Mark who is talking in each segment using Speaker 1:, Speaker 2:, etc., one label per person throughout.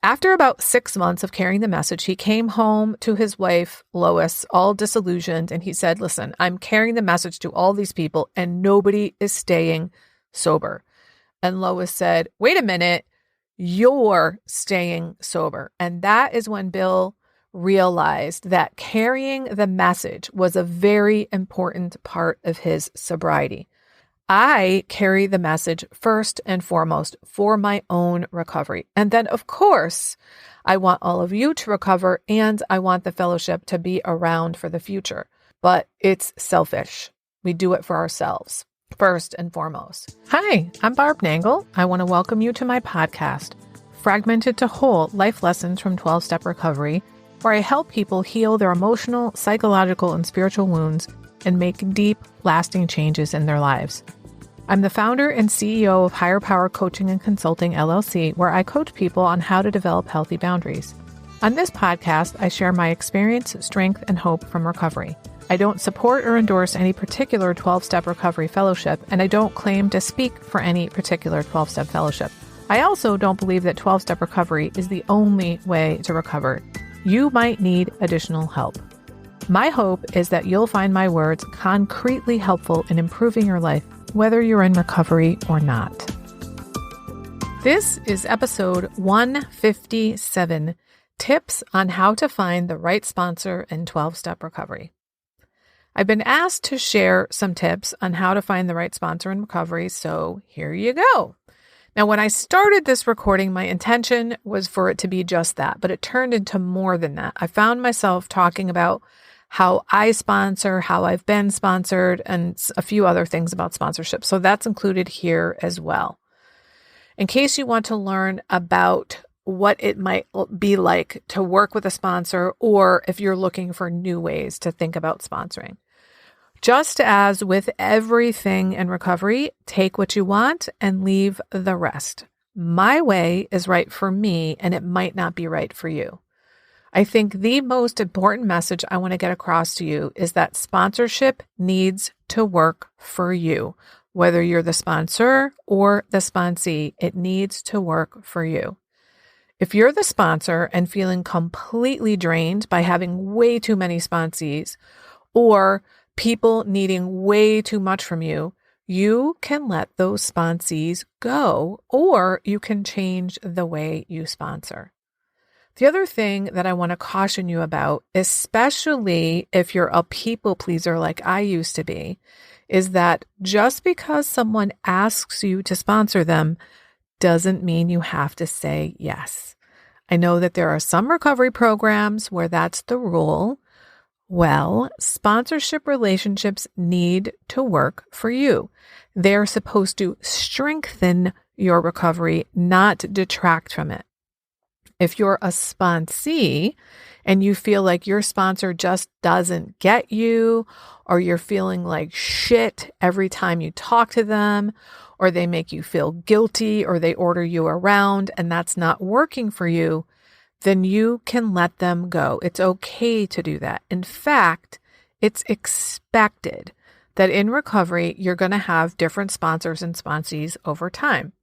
Speaker 1: After about 6 months of carrying the message, he came home to his wife, Lois, all disillusioned, and he said, listen, I'm carrying the message to all these people and nobody is staying sober. And Lois said, wait a minute, you're staying sober. And that is when Bill realized that carrying the message was a very important part of his sobriety. I carry the message first and foremost for my own recovery. And then, of course, I want all of you to recover and I want the fellowship to be around for the future. But it's selfish. We do it for ourselves first and foremost. Hi, I'm Barb NANGLE. I want to welcome you to my podcast, Fragmented to Whole Life Lessons from 12-Step Recovery, where I help people heal their emotional, psychological, and spiritual wounds and make deep, lasting changes in their lives. I'm the founder and CEO of Higher Power Coaching and Consulting, LLC, where I coach people on how to develop healthy boundaries. On this podcast, I share my experience, strength, and hope from recovery. I don't support or endorse any particular 12-step recovery fellowship, and I don't claim to speak for any particular 12-step fellowship. I also don't believe that 12-step recovery is the only way to recover. You might need additional help. My hope is that you'll find my words concretely helpful in improving your life, whether you're in recovery or not. This is episode 157, Tips on How to Find the Right Sponsor in 12-Step Recovery. I've been asked to share some tips on how to find the right sponsor in recovery, so here you go. Now, when I started this recording, my intention was for it to be just that, but it turned into more than that. I found myself talking about how I sponsor, how I've been sponsored, and a few other things about sponsorship. So that's included here as well. In case you want to learn about what it might be like to work with a sponsor, or if you're looking for new ways to think about sponsoring. Just as with everything in recovery, take what you want and leave the rest. My way is right for me, and it might not be right for you. I think the most important message I want to get across to you is that sponsorship needs to work for you. Whether you're the sponsor or the sponsee, it needs to work for you. If you're the sponsor and feeling completely drained by having way too many sponsees or people needing way too much from you, you can let those sponsees go, or you can change the way you sponsor. The other thing that I want to caution you about, especially if you're a people pleaser like I used to be, is that just because someone asks you to sponsor them doesn't mean you have to say yes. I know that there are some recovery programs where that's the rule. Well, sponsorship relationships need to work for you. They're supposed to strengthen your recovery, not detract from it. If you're a sponsee and you feel like your sponsor just doesn't get you, or you're feeling like shit every time you talk to them, or they make you feel guilty, or they order you around and that's not working for you, then you can let them go. It's okay to do that. In fact, it's expected that in recovery, you're going to have different sponsors and sponsees over time.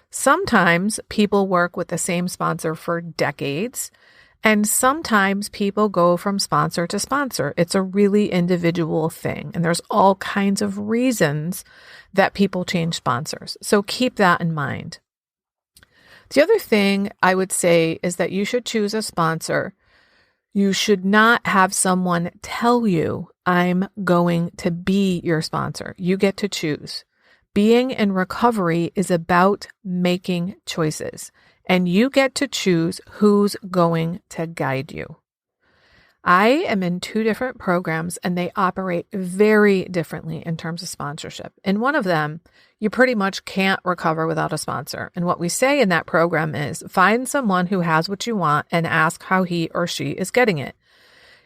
Speaker 1: Sometimes people work with the same sponsor for decades, and sometimes people go from sponsor to sponsor. It's a really individual thing, and there's all kinds of reasons that people change sponsors. So keep that in mind. The other thing I would say is that you should choose a sponsor. You should not have someone tell you, I'm going to be your sponsor. You get to choose. Being in recovery is about making choices, and you get to choose who's going to guide you. I am in 2 different programs, and they operate very differently in terms of sponsorship. In one of them, you pretty much can't recover without a sponsor. And what we say in that program is find someone who has what you want and ask how he or she is getting it.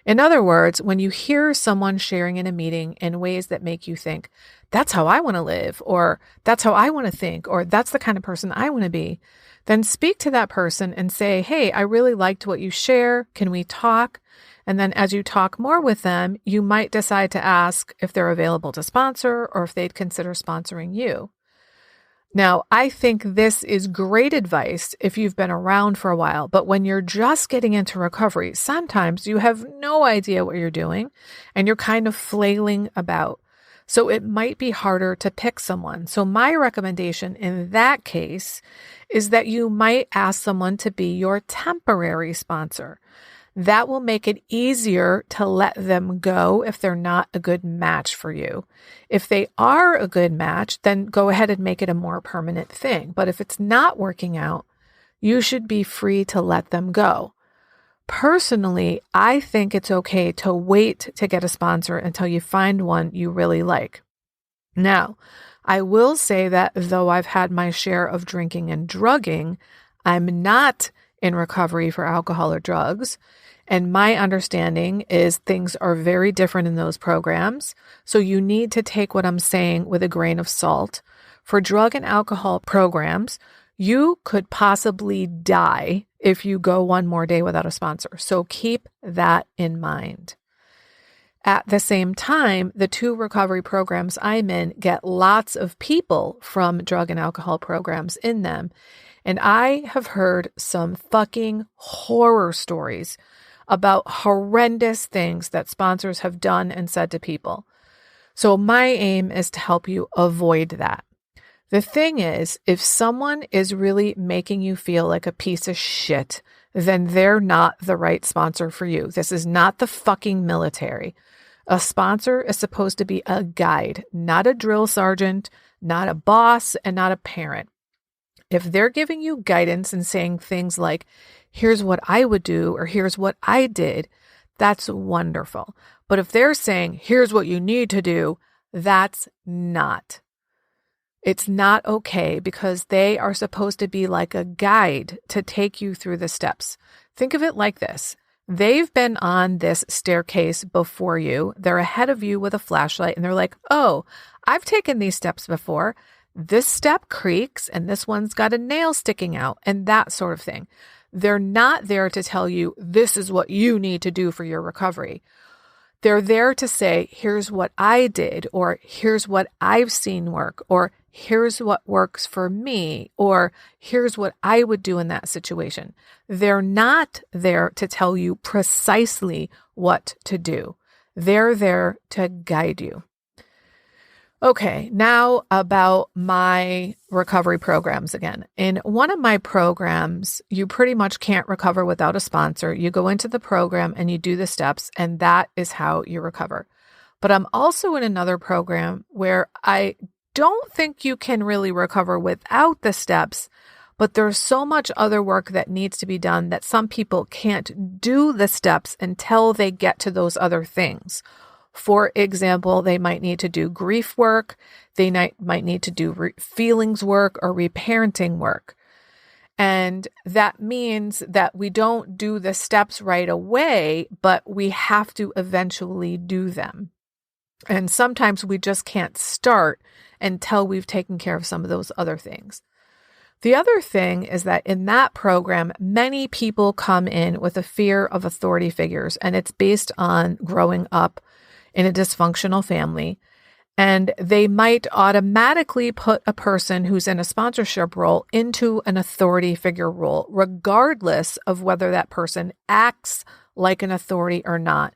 Speaker 1: In other words, when you hear someone sharing in a meeting in ways that make you think, that's how I want to live, or that's how I want to think, or that's the kind of person I want to be, then speak to that person and say, hey, I really liked what you share. Can we talk? And then as you talk more with them, you might decide to ask if they're available to sponsor or if they'd consider sponsoring you. Now, I think this is great advice if you've been around for a while, but when you're just getting into recovery, sometimes you have no idea what you're doing and you're kind of flailing about. So it might be harder to pick someone. So my recommendation in that case is that you might ask someone to be your temporary sponsor. That will make it easier to let them go if they're not a good match for you. If they are a good match, then go ahead and make it a more permanent thing. But if it's not working out, you should be free to let them go. Personally, I think it's okay to wait to get a sponsor until you find one you really like. Now, I will say that though I've had my share of drinking and drugging, I'm not in recovery for alcohol or drugs. And my understanding is things are very different in those programs. So you need to take what I'm saying with a grain of salt. For drug and alcohol programs, you could possibly die if you go one more day without a sponsor. So keep that in mind. At the same time, the two recovery programs I'm in get lots of people from drug and alcohol programs in them. And I have heard some fucking horror stories about horrendous things that sponsors have done and said to people. So my aim is to help you avoid that. The thing is, if someone is really making you feel like a piece of shit, then they're not the right sponsor for you. This is not the fucking military. A sponsor is supposed to be a guide, not a drill sergeant, not a boss, and not a parent. If they're giving you guidance and saying things like, here's what I would do, or here's what I did, that's wonderful. But if they're saying, here's what you need to do, that's not. It's not okay because they are supposed to be like a guide to take you through the steps. Think of it like this. They've been on this staircase before you. They're ahead of you with a flashlight and they're like, oh, I've taken these steps before. This step creaks and this one's got a nail sticking out and that sort of thing. They're not there to tell you this is what you need to do for your recovery. They're there to say, here's what I did, or here's what I've seen work, or here's what works for me, or here's what I would do in that situation. They're not there to tell you precisely what to do. They're there to guide you. Okay, now about my recovery programs again. In one of my programs, you pretty much can't recover without a sponsor. You go into the program and you do the steps, and that is how you recover. But I'm also in another program where I don't think you can really recover without the steps, but there's so much other work that needs to be done that some people can't do the steps until they get to those other things. For example, they might need to do grief work, they might need to do feelings work or reparenting work. And that means that we don't do the steps right away, but we have to eventually do them. And sometimes we just can't start until we've taken care of some of those other things. The other thing is that in that program, many people come in with a fear of authority figures, and it's based on growing up in a dysfunctional family, and they might automatically put a person who's in a sponsorship role into an authority figure role, regardless of whether that person acts like an authority or not.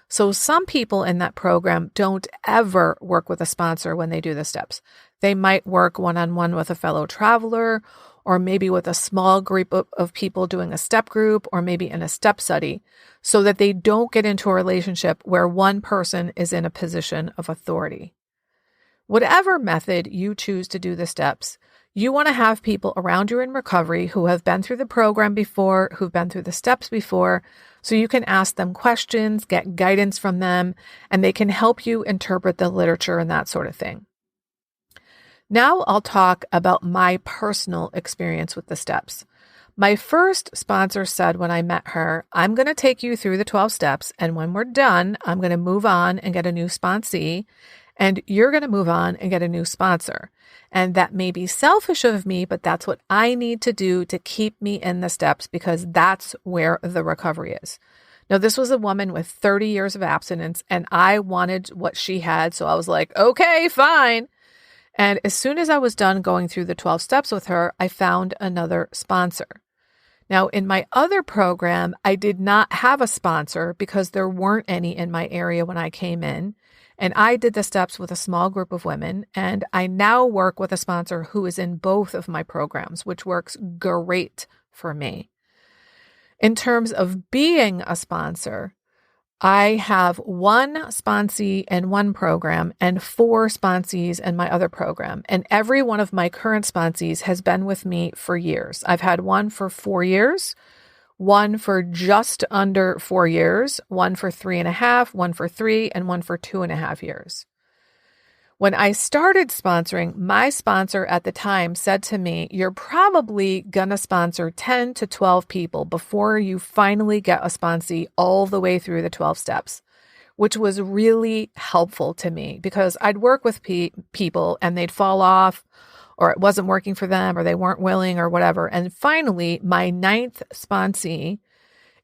Speaker 1: So some people in that program don't ever work with a sponsor when they do the steps. They might work one-on-one with a fellow traveler, or maybe with a small group of people doing a step group, or maybe in a step study, so that they don't get into a relationship where one person is in a position of authority. Whatever method you choose to do the steps, you want to have people around you in recovery who have been through the program before, who've been through the steps before, so you can ask them questions, get guidance from them, and they can help you interpret the literature and that sort of thing. Now I'll talk about my personal experience with the steps. My first sponsor said when I met her, I'm going to take you through the 12 steps, and when we're done, I'm going to move on and get a new sponsee, and you're going to move on and get a new sponsor. And that may be selfish of me, but that's what I need to do to keep me in the steps, because that's where the recovery is. Now, this was a woman with 30 years of abstinence, and I wanted what she had, so I was like, okay, fine. And as soon as I was done going through the 12 steps with her, I found another sponsor. Now, in my other program, I did not have a sponsor because there weren't any in my area when I came in. And I did the steps with a small group of women. And I now work with a sponsor who is in both of my programs, which works great for me. In terms of being a sponsor, I have one sponsee in one program and 4 sponsees in my other program. And every one of my current sponsees has been with me for years. I've had one for 4 years, one for just under 4 years, one for 3.5, one for 3, and one for 2.5 years. When I started sponsoring, my sponsor at the time said to me, you're probably going to sponsor 10 to 12 people before you finally get a sponsee all the way through the 12 steps, which was really helpful to me because I'd work with people and they'd fall off or it wasn't working for them or they weren't willing or whatever. And finally, my 9th sponsee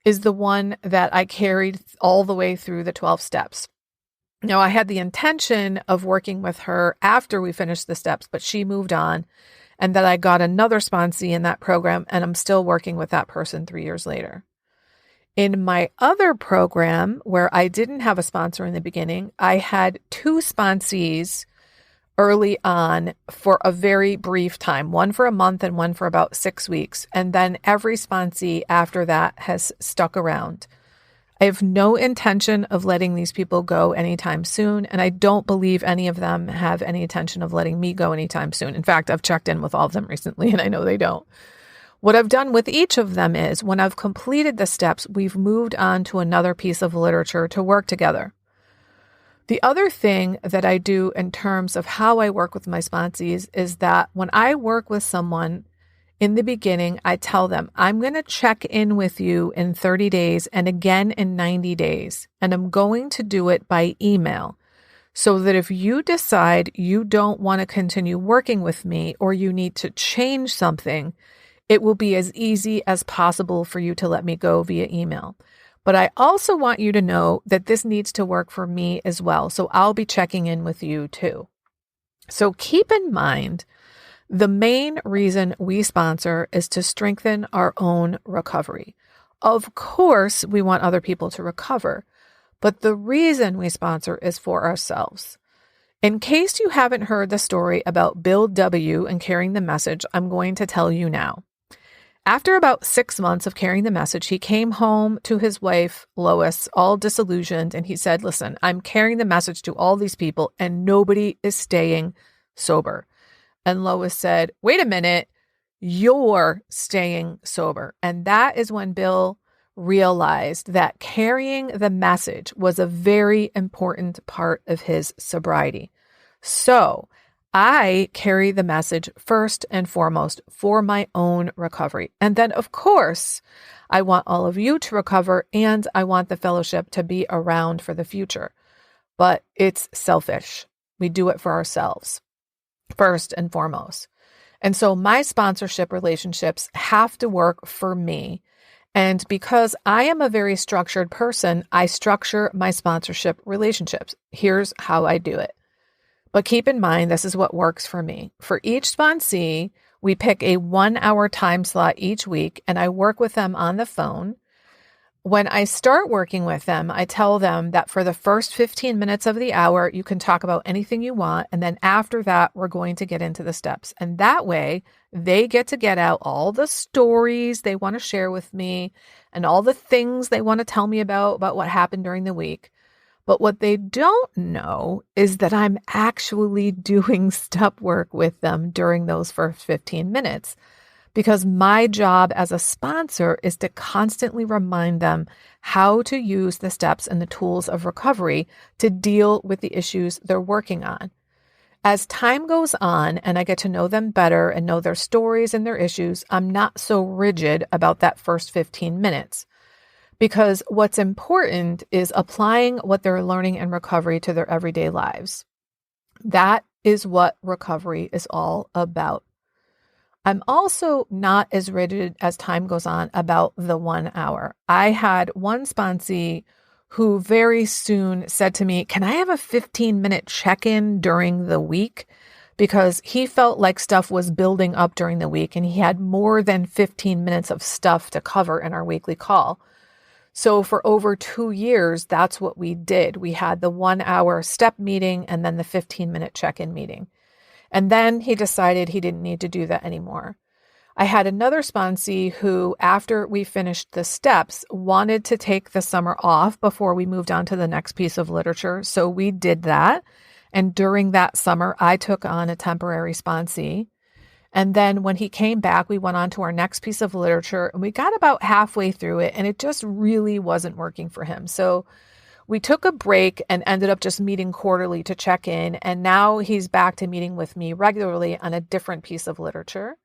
Speaker 1: is the one that I carried all the way through the 12 steps. Now, I had the intention of working with her after we finished the steps, but she moved on, and then I got another sponsee in that program, and I'm still working with that person 3 years later. In my other program, where I didn't have a sponsor in the beginning, I had 2 sponsees early on for a very brief time, one for a month and one for about 6 weeks, and then every sponsee after that has stuck around. I have no intention of letting these people go anytime soon, and I don't believe any of them have any intention of letting me go anytime soon. In fact, I've checked in with all of them recently, and I know they don't. What I've done with each of them is, when I've completed the steps, we've moved on to another piece of literature to work together. The other thing that I do in terms of how I work with my sponsees is that when I work with someone, in the beginning, I tell them, I'm going to check in with you in 30 days and again in 90 days. And I'm going to do it by email so that if you decide you don't want to continue working with me or you need to change something, it will be as easy as possible for you to let me go via email. But I also want you to know that this needs to work for me as well. So I'll be checking in with you too. So keep in mind, the main reason we sponsor is to strengthen our own recovery. Of course, we want other people to recover, but the reason we sponsor is for ourselves. In case you haven't heard the story about Bill W. and carrying the message, I'm going to tell you now. After about 6 months of carrying the message, he came home to his wife, Lois, all disillusioned, and he said, listen, I'm carrying the message to all these people and nobody is staying sober. And Lois said, wait a minute, you're staying sober. And that is when Bill realized that carrying the message was a very important part of his sobriety. So I carry the message first and foremost for my own recovery. And then, of course, I want all of you to recover and I want the fellowship to be around for the future. But it's selfish. We do it for ourselves first and foremost. And so my sponsorship relationships have to work for me. And because I am a very structured person, I structure my sponsorship relationships. Here's how I do it. But keep in mind, this is what works for me. For each sponsee, we pick a 1-hour time slot each week, and I work with them on the phone. When I start working with them, I tell them that for the first 15 minutes of the hour, you can talk about anything you want. And then after that, we're going to get into the steps. And that way, they get to get out all the stories they want to share with me and all the things they want to tell me about what happened during the week. But what they don't know is that I'm actually doing step work with them during those first 15 minutes. Because my job as a sponsor is to constantly remind them how to use the steps and the tools of recovery to deal with the issues they're working on. As time goes on and I get to know them better and know their stories and their issues, I'm not so rigid about that first 15 minutes. Because what's important is applying what they're learning in recovery to their everyday lives. That is what recovery is all about. I'm also not as rigid as time goes on about the 1 hour. I had one sponsee who very soon said to me, can I have a 15-minute check-in during the week? because he felt like stuff was building up during the week and he had more than 15 minutes of stuff to cover in our weekly call. So for over 2 years, that's what we did. We had the 1-hour step meeting and then the 15-minute check-in meeting. And then he decided he didn't need to do that anymore. I had another sponsee who, after we finished the steps, wanted to take the summer off before we moved on to the next piece of literature. So we did that. And during that summer, I took on a temporary sponsee. And then when he came back, we went on to our next piece of literature and we got about halfway through it and it just really wasn't working for him. So we took a break and ended up just meeting quarterly to check in. And now he's back to meeting with me regularly on a different piece of literature.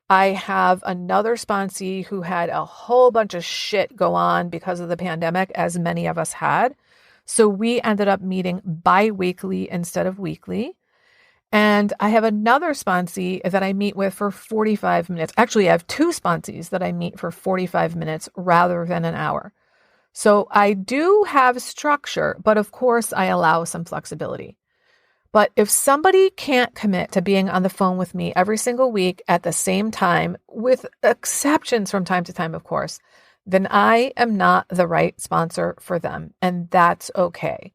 Speaker 1: I have another sponsee who had a whole bunch of shit go on because of the pandemic, as many of us had. So we ended up meeting bi-weekly instead of weekly. And I have another sponsee that I meet with for 45 minutes. Actually, I have 2 sponsees that I meet for 45 minutes rather than an hour. So I do have structure, but of course I allow some flexibility. But if somebody can't commit to being on the phone with me every single week at the same time, with exceptions from time to time, of course, then I am not the right sponsor for them. And that's okay.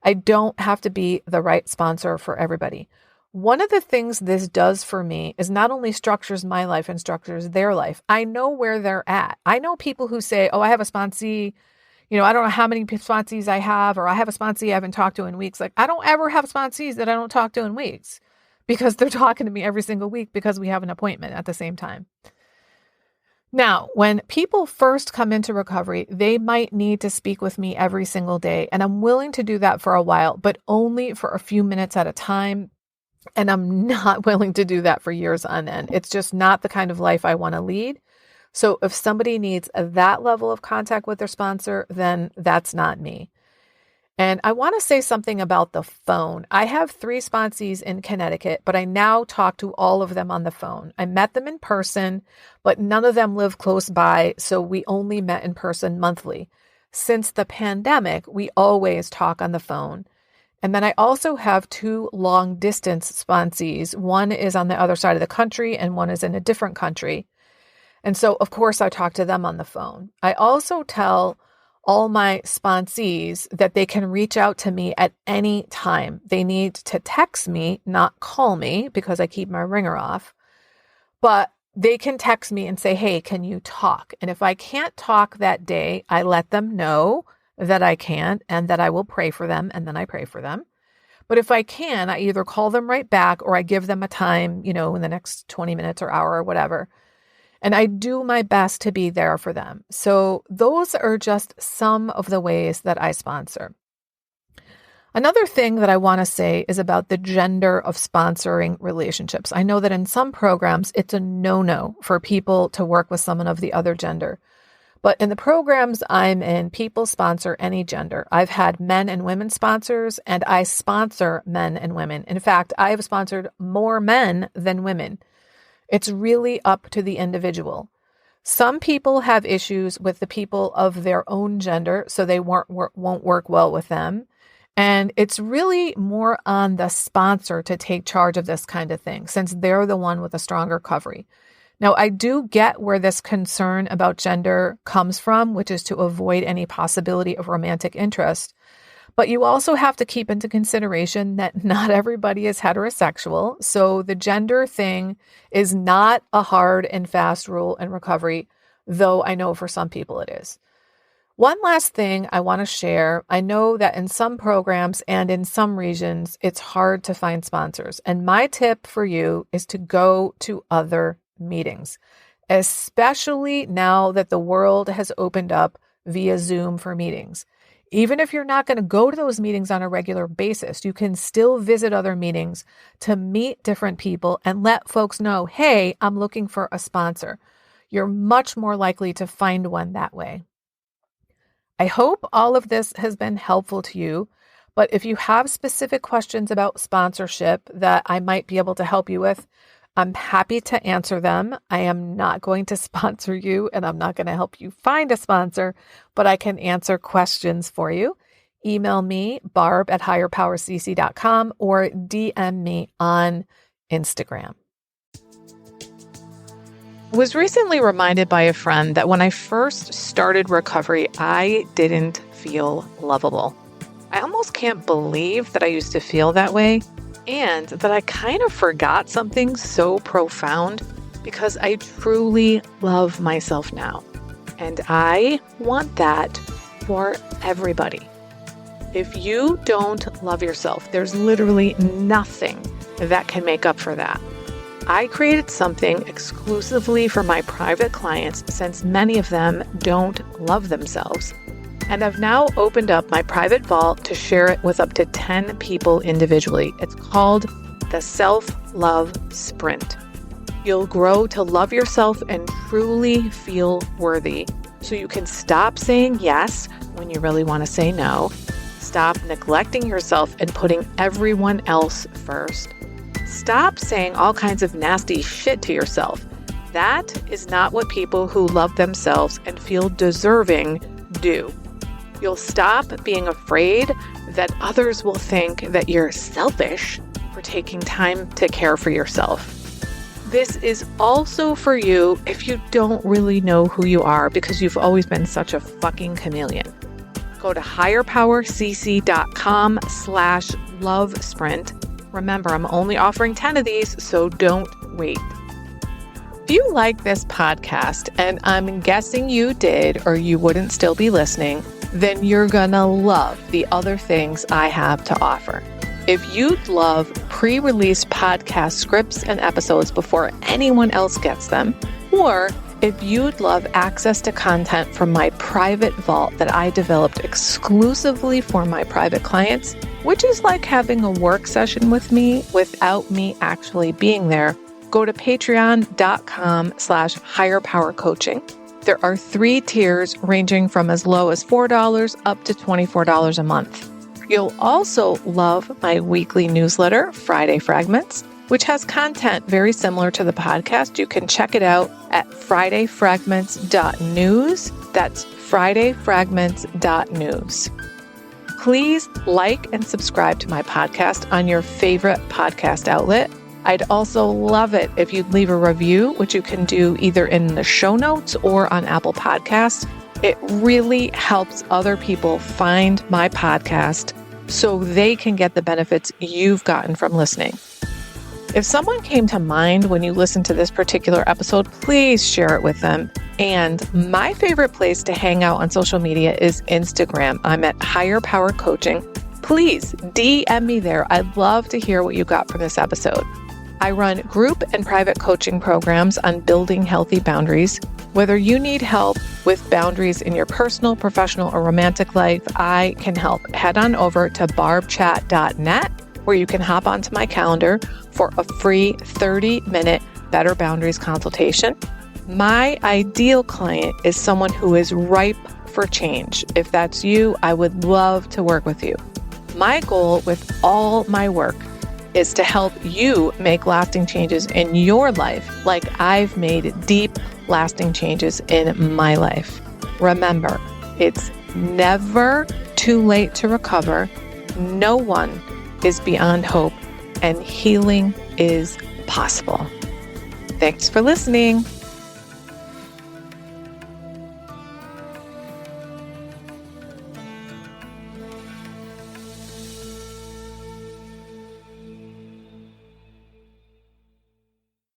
Speaker 1: I don't have to be the right sponsor for everybody. One of the things this does for me is not only structures my life and structures their life. I know where they're at. I know people who say, oh, I have a sponsee. I don't know how many sponsees I have, or I have a sponsee I haven't talked to in weeks. Like, I don't ever have sponsees that I don't talk to in weeks because they're talking to me every single week because we have an appointment at the same time. Now, when people first come into recovery, they might need to speak with me every single day. And I'm willing to do that for a while, but only for a few minutes at a time. And I'm not willing to do that for years on end. It's just not the kind of life I want to lead. So if somebody needs that level of contact with their sponsor, then that's not me. And I want to say something about the phone. I have 3 sponsees in Connecticut, but I now talk to all of them on the phone. I met them in person, but none of them live close by, so we only met in person monthly. Since the pandemic, we always talk on the phone. And then I also have 2 long distance sponsees. One is on the other side of the country and one is in a different country. And so, of course, I talk to them on the phone. I also tell all my sponsees that they can reach out to me at any time. They need to text me, not call me, because I keep my ringer off. But they can text me and say, hey, can you talk? And if I can't talk that day, I let them know that I can't and that I will pray for them, and then I pray for them. But if I can, I either call them right back or I give them a time, in the next 20 minutes or hour or whatever. And I do my best to be there for them. So those are just some of the ways that I sponsor. Another thing that I want to say is about the gender of sponsoring relationships. I know that in some programs, it's a no-no for people to work with someone of the other gender. But in the programs I'm in, people sponsor any gender. I've had men and women sponsors, and I sponsor men and women. In fact, I have sponsored more men than women. It's really up to the individual. Some people have issues with the people of their own gender, so they won't work well with them. And it's really more on the sponsor to take charge of this kind of thing, since they're the one with a stronger recovery. Now, I do get where this concern about gender comes from, which is to avoid any possibility of romantic interest. But you also have to keep into consideration that not everybody is heterosexual. So the gender thing is not a hard and fast rule in recovery, though I know for some people it is. One last thing I want to share. I know that in some programs and in some regions, it's hard to find sponsors. And my tip for you is to go to other meetings, especially now that the world has opened up via Zoom for meetings. Even if you're not going to go to those meetings on a regular basis, you can still visit other meetings to meet different people and let folks know, hey, I'm looking for a sponsor. You're much more likely to find one that way. I hope all of this has been helpful to you, but if you have specific questions about sponsorship that I might be able to help you with, I'm happy to answer them. I am not going to sponsor you and I'm not going to help you find a sponsor, but I can answer questions for you. email me, barb@higherpowercc.com, or DM me on Instagram. I was recently reminded by a friend that when I first started recovery, I didn't feel lovable. I almost can't believe that I used to feel that way, and that I kind of forgot something so profound, because I truly love myself now. And I want that for everybody. If you don't love yourself, there's literally nothing that can make up for that. I created something exclusively for my private clients, since many of them don't love themselves. And I've now opened up my private vault to share it with up to 10 people individually. It's called the Self-Love Sprint. You'll grow to love yourself and truly feel worthy, so you can stop saying yes when you really want to say no, stop neglecting yourself and putting everyone else first. Stop saying all kinds of nasty shit to yourself. That is not what people who love themselves and feel deserving do. You'll stop being afraid that others will think that you're selfish for taking time to care for yourself. This is also for you if you don't really know who you are because you've always been such a fucking chameleon. Go to higherpowercc.com/love sprint. Remember, I'm only offering 10 of these, so don't wait. If you like this podcast, and I'm guessing you did or you wouldn't still be listening, then you're gonna love the other things I have to offer. If you'd love pre-release podcast scripts and episodes before anyone else gets them, or if you'd love access to content from my private vault that I developed exclusively for my private clients, which is like having a work session with me without me actually being there, go to patreon.com/higherpowercoaching. There are 3 tiers ranging from as low as $4 up to $24 a month. You'll also love my weekly newsletter, Friday Fragments, which has content very similar to the podcast. You can check it out at fridayfragments.news. That's fridayfragments.news. Please like and subscribe to my podcast on your favorite podcast outlet. I'd also love it if you'd leave a review, which you can do either in the show notes or on Apple Podcasts. It really helps other people find my podcast so they can get the benefits you've gotten from listening. If someone came to mind when you listened to this particular episode, please share it with them. And my favorite place to hang out on social media is Instagram. I'm at Higher Power Coaching. Please DM me there. I'd love to hear what you got from this episode. I run group and private coaching programs on building healthy boundaries. Whether you need help with boundaries in your personal, professional, or romantic life, I can help. Head on over to barbchat.net, where you can hop onto my calendar for a free 30-minute Better Boundaries consultation. My ideal client is someone who is ripe for change. If that's you, I would love to work with you. My goal with all my work is to help you make lasting changes in your life, like I've made deep, lasting changes in my life. Remember, it's never too late to recover. No one is beyond hope, and healing is possible. Thanks for listening.